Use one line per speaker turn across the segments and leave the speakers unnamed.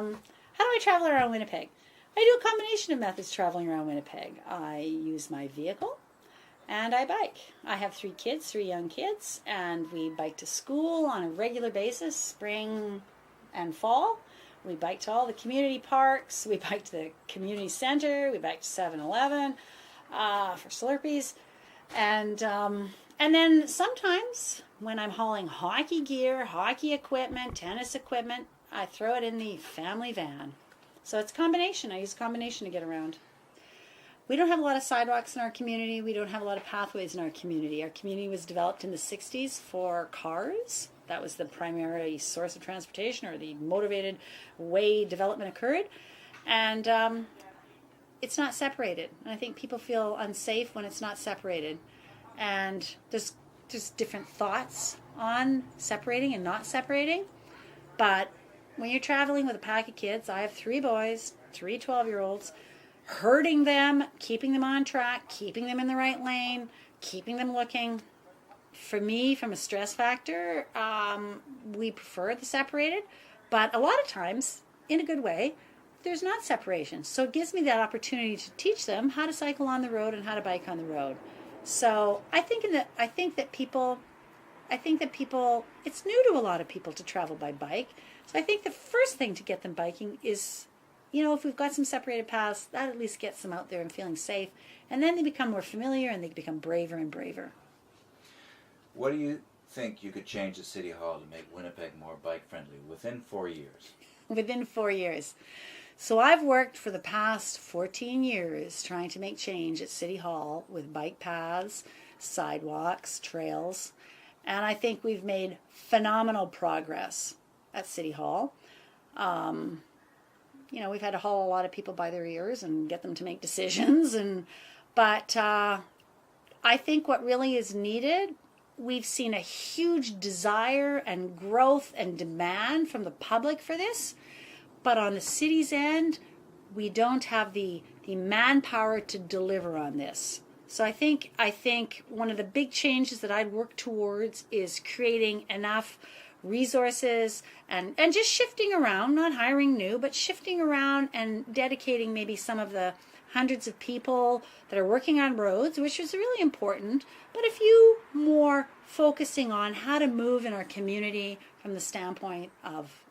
How do I travel around Winnipeg? I do a combination of methods traveling around Winnipeg. I use my vehicle and I bike. I have three young kids, and we bike to school on a regular basis, spring and fall. We bike to all the community parks. We bike to the community center. We bike to 7-Eleven for Slurpees. And then sometimes when I'm hauling hockey gear, hockey equipment, tennis equipment, I throw it in the family van. So it's a combination. I use a combination to get around. We don't have a lot of sidewalks in our community. We don't have a lot of pathways in our community. Our community was developed in the 60s for cars. That was the primary source of transportation, or the motivated way development occurred. And it's not separated. And I think people feel unsafe when it's not separated. And there's different thoughts on separating and not separating. But when you're traveling with a pack of kids, I have 3 boys, 3 12-year-olds, herding them, keeping them on track, keeping them in the right lane, keeping them looking. For me, from a stress factor, we prefer the separated, but a lot of times, in a good way, there's not separation. So it gives me that opportunity to teach them how to cycle on the road and how to bike on the road. So I think that people, it's new to a lot of people to travel by bike. So I think the first thing to get them biking is, if we've got some separated paths, that at least gets them out there and feeling safe. And then they become more familiar and they become braver and braver.
What do you think you could change at City Hall to make Winnipeg more bike-friendly within 4 years?
Within 4 years. So I've worked for the past 14 years trying to make change at City Hall with bike paths, sidewalks, trails. And I think we've made phenomenal progress at City Hall. We've had to haul a lot of people by their ears and get them to make decisions. But I think what really is needed, we've seen a huge desire and growth and demand from the public for this. But on the city's end, we don't have the manpower to deliver on this. So I think one of the big changes that I'd work towards is creating enough resources and just shifting around, not hiring new, but shifting around and dedicating maybe some of the hundreds of people that are working on roads, which is really important, but a few more focusing on how to move in our community from the standpoint of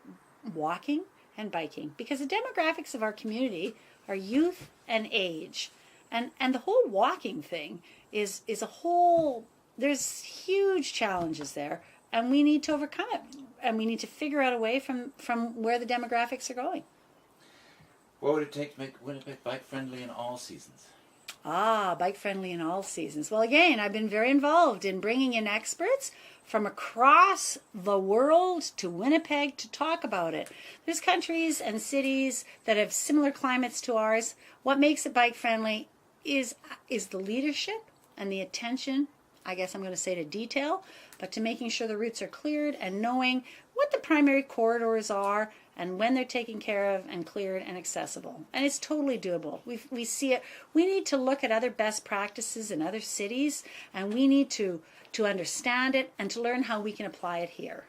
walking and biking, because the demographics of our community are youth and age. And the whole walking thing is a whole, there's huge challenges there, and we need to overcome it. And we need to figure out a way from where the demographics are going.
What would it take to make Winnipeg bike-friendly in all seasons?
Bike-friendly in all seasons. Well, again, I've been very involved in bringing in experts from across the world to Winnipeg to talk about it. There's countries and cities that have similar climates to ours. What makes it bike-friendly is the leadership and the attention, I guess I'm going to say, to detail, but to making sure the routes are cleared and knowing what the primary corridors are and when they're taken care of and cleared and accessible. And it's totally doable. We see it. We need to look at other best practices in other cities, and we need to understand it and to learn how we can apply it here.